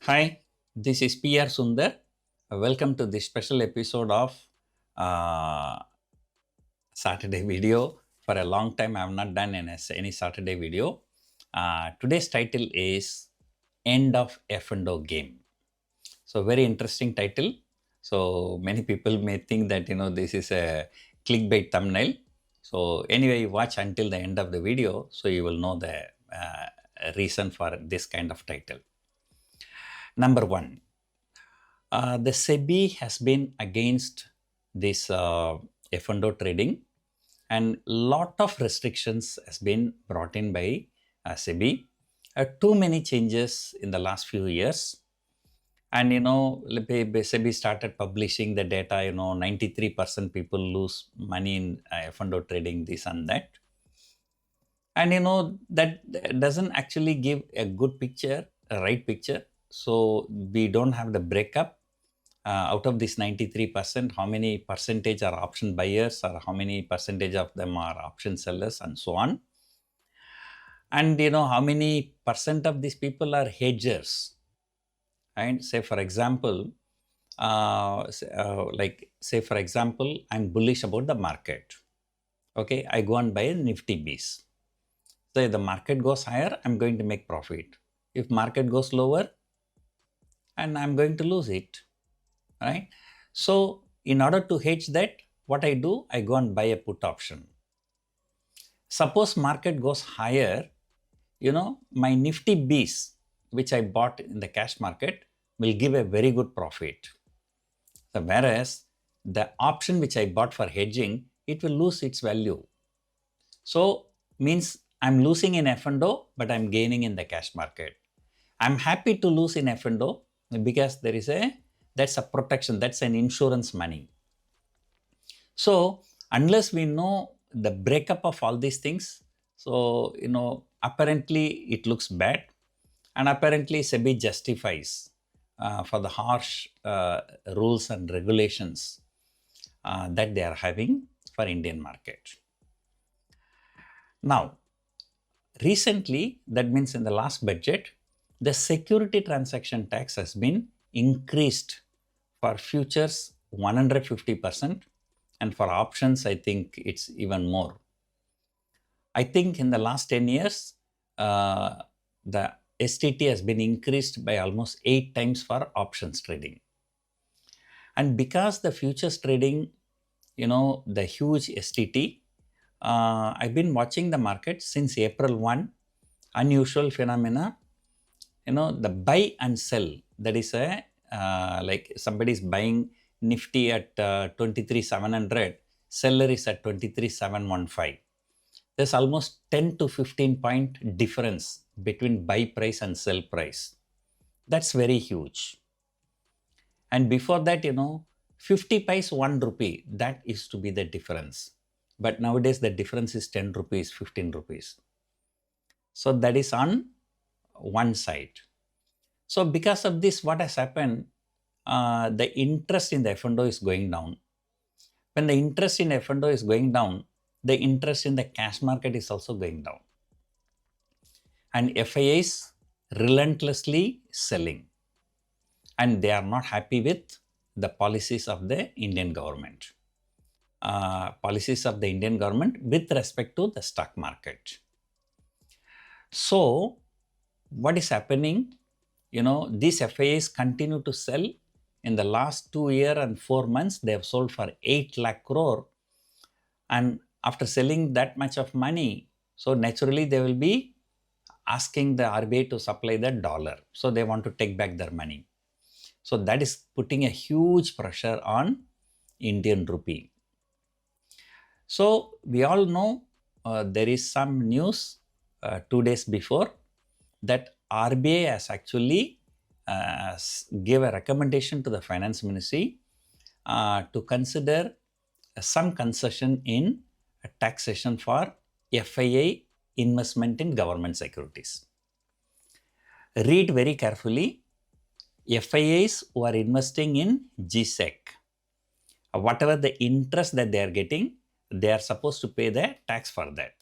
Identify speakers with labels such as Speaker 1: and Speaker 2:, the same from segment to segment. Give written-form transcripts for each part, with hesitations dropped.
Speaker 1: Hi, this is PR Sundar. Welcome to this special episode of uh, Saturday video. For a long time, I have not done any Saturday video. Today's title is End of F&O Game. So very interesting title. So many people may think that this is a clickbait thumbnail. So anyway, watch until the end of the video, so you will know the reason for this kind of title. Number one, the SEBI has been against this F&O trading, and lot of restrictions has been brought in by SEBI. Too many changes in the last few years. And SEBI started publishing the data, 93% people lose money in F&O trading, this and that. And that doesn't actually give a good picture, a right picture. So we don't have the breakup. Out of this 93%, how many percentage are option buyers or how many percentage of them are option sellers and so on. And how many percent of these people are hedgers. And say for example, for example, I'm bullish about the market. Okay, I go and buy a Nifty Beats. So if the market goes higher, I'm going to make profit. If market goes lower, and I'm going to lose it. Right? So in order to hedge that, what I do, I go and buy a put option. Suppose market goes higher, my Nifty Bees, which I bought in the cash market, will give a very good profit. So whereas the option which I bought for hedging, it will lose its value. So means I'm losing in F&O, but I'm gaining in the cash market. I'm happy to lose in F&O because that's a protection, that's an insurance money. So unless we know the breakup of all these things, so apparently it looks bad, and apparently SEBI justifies for the harsh rules and regulations that they are having for Indian market. Now, recently, that means in the last budget, the security transaction tax has been increased for futures 150%, and for options, I think it's even more. I think in the last 10 years, the STT has been increased by almost 8 times for options trading. And because the futures trading, the huge STT, I've been watching the market since April 1, unusual phenomena, the buy and sell, that is like somebody is buying Nifty at 23,700, seller is at 23,715. There's almost 10 to 15 point difference between buy price and sell price. That's very huge. And before that, 50 paise 1 rupee, that is to be the difference. But nowadays the difference is 10 rupees, 15 rupees. So that is on one side. So because of this, what has happened, the interest in the F&O is going down. When the interest in F&O is going down, the interest in the cash market is also going down. And FIIs relentlessly selling. And they are not happy with the policies of the Indian government. Policies of the Indian government with respect to the stock market. So what is happening? These FIIs continue to sell. In the last 2 years and 4 months, they have sold for 8 lakh crore. And after selling that much of money, so naturally they will be asking the RBI to supply the dollar. So they want to take back their money. So that is putting a huge pressure on Indian rupee. So we all know there is some news 2 days before that RBI has actually gave a recommendation to the finance ministry to consider some concession in taxation for FII investment in government securities. Read very carefully. FIIs who are investing in GSEC, whatever the interest that they are getting, they are supposed to pay the tax for that.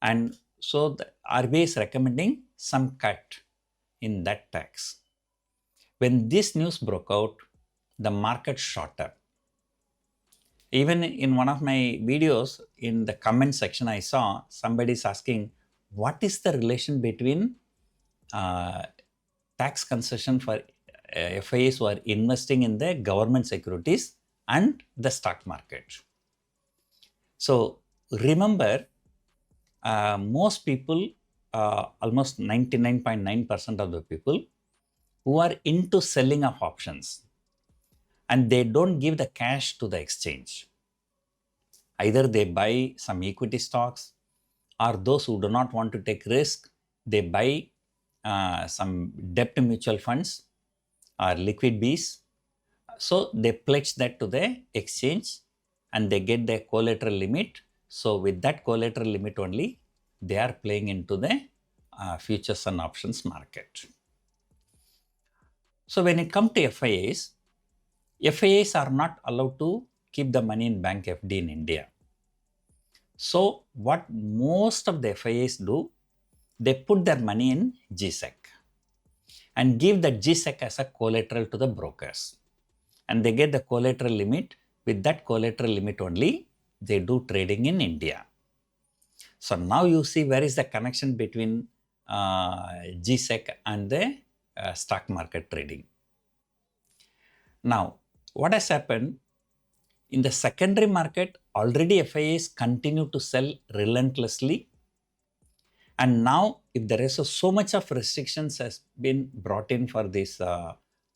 Speaker 1: And so the RBI is recommending some cut in that tax. When this news broke out, the market shot up. Even in one of my videos, in the comment section, I saw somebody's asking, what is the relation between tax concession for FIIs who are investing in the government securities and the stock market? So remember, most people, almost 99.9% of the people who are into selling of options, and they don't give the cash to the exchange. Either they buy some equity stocks, or those who do not want to take risk, they buy some debt mutual funds or liquid Bs. So they pledge that to the exchange and they get their collateral limit. So with that collateral limit only, they are playing into the futures and options market. So when it comes to FIIs, FIIs are not allowed to keep the money in bank FD in India. So what most of the FIIs do, they put their money in GSEC and give the GSEC as a collateral to the brokers. And they get the collateral limit. With that collateral limit only, they do trading in India. So now you see where is the connection between GSEC and the stock market trading. Now, what has happened? In the secondary market, already FIIs continue to sell relentlessly. And now, if there is so much of restrictions has been brought in for this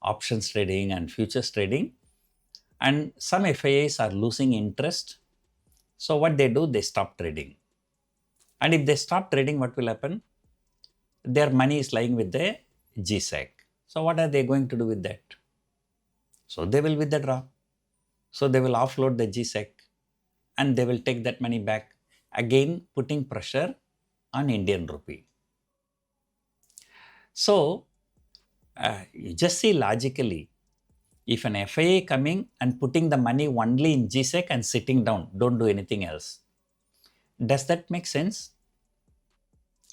Speaker 1: options trading and futures trading, and some FIIs are losing interest. So what they do, they stop trading. And if they stop trading, what will happen? Their money is lying with the GSEC. So what are they going to do with that? So they will withdraw. So they will offload the GSEC and they will take that money back, again putting pressure on Indian rupee. So you just see logically, if an FII coming and putting the money only in GSEC and sitting down, don't do anything else, does that make sense?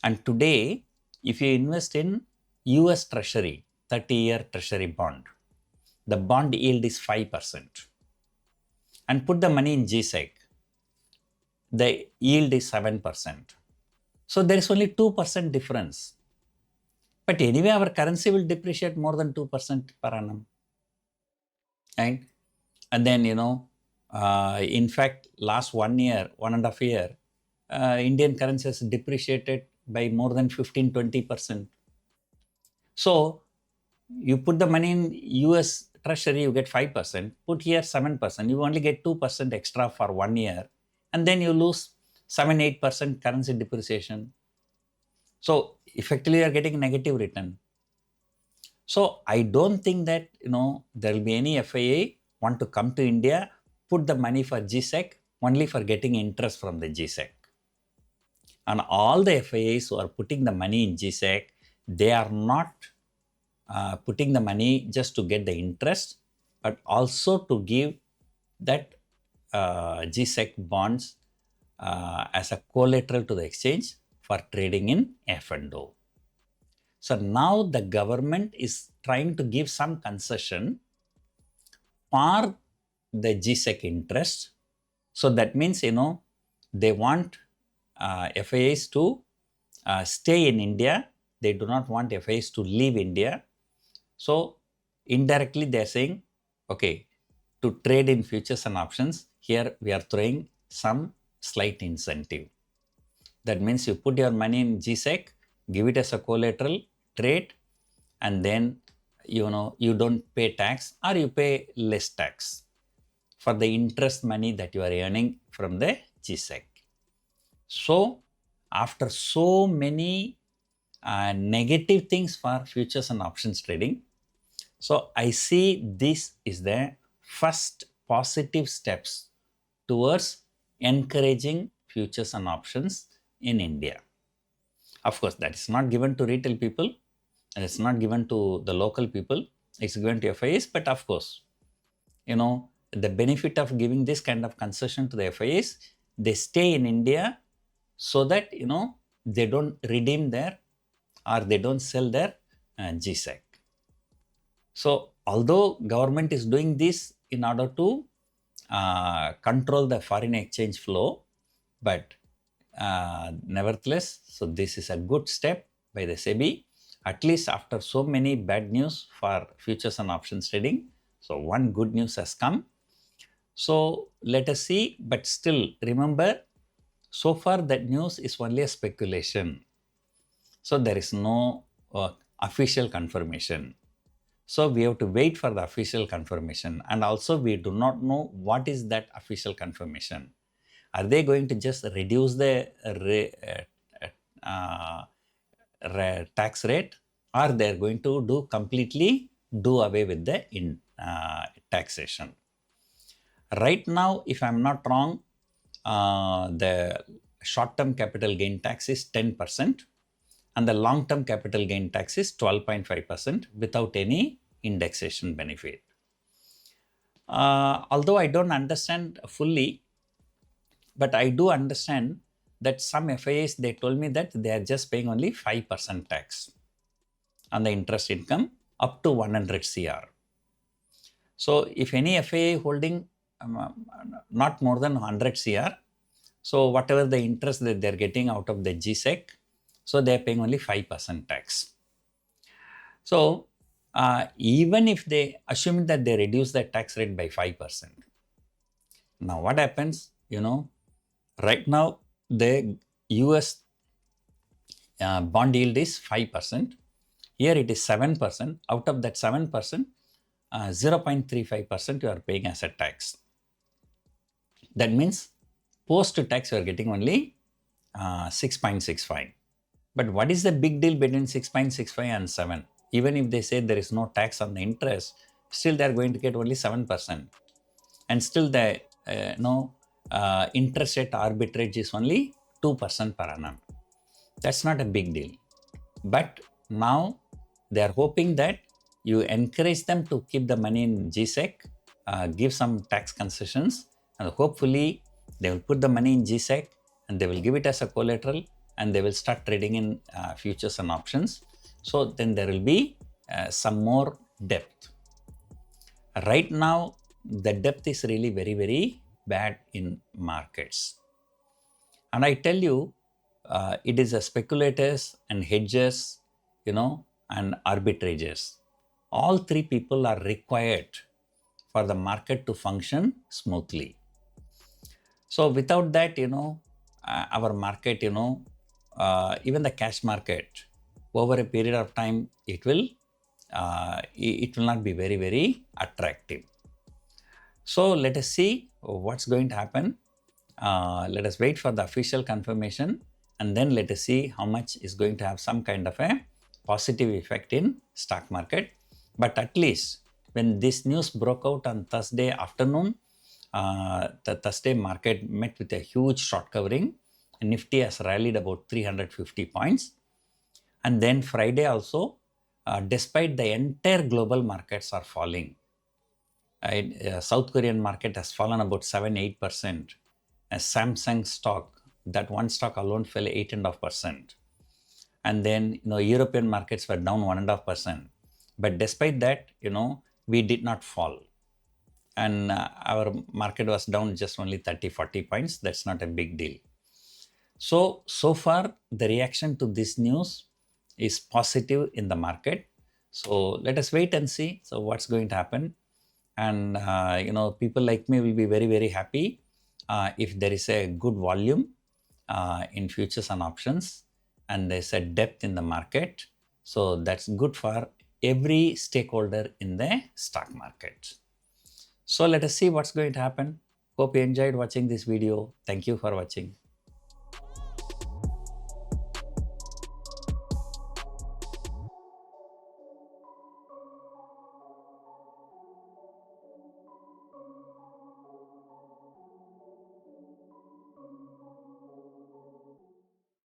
Speaker 1: And today, if you invest in US Treasury, 30-year Treasury bond, the bond yield is 5%. And put the money in GSEC, the yield is 7%. So there is only 2% difference. But anyway, our currency will depreciate more than 2% per annum. Right? And then, in fact, last 1 year, 1.5 year, Indian currency has depreciated by more than 15-20%. So you put the money in US Treasury, you get 5%, put here 7%, you only get 2% extra for 1 year, and then you lose 7-8% currency depreciation. So effectively, you are getting negative return. So I don't think that there will be any FII want to come to India, put the money for GSEC only for getting interest from the GSEC. And all the FIIs who are putting the money in GSEC, they are not putting the money just to get the interest, but also to give that GSEC bonds as a collateral to the exchange for trading in F&O. So now the government is trying to give some concession for the GSEC interest. So that means, they want FIIs to stay in India. They do not want FIIs to leave India. So indirectly they are saying, okay, to trade in futures and options, here we are throwing some slight incentive. That means you put your money in GSEC, give it as a collateral, trade, and then you don't pay tax or you pay less tax for the interest money that you are earning from the GSEC. So after so many negative things for futures and options trading, so I see this is the first positive steps towards encouraging futures and options in India. Of course, that is not given to retail people and it's not given to the local people. It's given to FIIs, but of course, the benefit of giving this kind of concession to the FIIs, they stay in India so that, they don't redeem their or they don't sell their GSEC. So although government is doing this in order to control the foreign exchange flow, but nevertheless, so this is a good step by the SEBI, at least after so many bad news for futures and options trading. So one good news has come. So let us see, but still remember, so far that news is only a speculation. So there is no official confirmation. So we have to wait for the official confirmation, and also we do not know what is that official confirmation. Are they going to just reduce the tax rate, or they are going to completely do away with the taxation? Right now, if I'm not wrong, the short-term capital gain tax is 10%. And the long-term capital gain tax is 12.5% without any indexation benefit. Although I don't understand fully, but I do understand that some FIIs, they told me that they are just paying only 5% tax on the interest income up to 100 CR. So if any FII holding not more than 100 CR, so whatever the interest that they're getting out of the GSEC, so they're paying only 5% tax. So even if they assume that they reduce the tax rate by 5%, now what happens, right now the US bond yield is 5%. Here it is 7%. Out of that 7%, 0.35% you are paying as a tax. That means post-tax you are getting only 6.65. But what is the big deal between 6.65 and 7? Even if they say there is no tax on the interest, still they are going to get only 7%. And still the interest rate arbitrage is only 2% per annum. That's not a big deal. But now they are hoping that you encourage them to keep the money in GSEC, give some tax concessions, and hopefully they will put the money in GSEC and they will give it as a collateral, and they will start trading in futures and options. So then there will be some more depth. Right now, the depth is really very, very bad in markets. And I tell you, it is the speculators and hedgers, and arbitragers. All three people are required for the market to function smoothly. So without that, our market, even the cash market, over a period of time, it will not be very, very attractive. So let us see what's going to happen. Let us wait for the official confirmation, and then let us see how much is going to have some kind of a positive effect in stock market. But at least when this news broke out on Thursday afternoon, the Thursday market met with a huge short covering. Nifty has rallied about 350 points. And then Friday also, despite the entire global markets are falling, South Korean market has fallen about 7-8%. Samsung stock, that one stock alone fell 8.5%. And then European markets were down 1.5%. But despite that, we did not fall. And our market was down just only 30-40 points. That's not a big deal. So far, the reaction to this news is positive in the market. So let us wait and see. So what's going to happen? And, people like me will be very, very happy if there is a good volume in futures and options, and there's a depth in the market. So that's good for every stakeholder in the stock market. So let us see what's going to happen. Hope you enjoyed watching this video. Thank you for watching.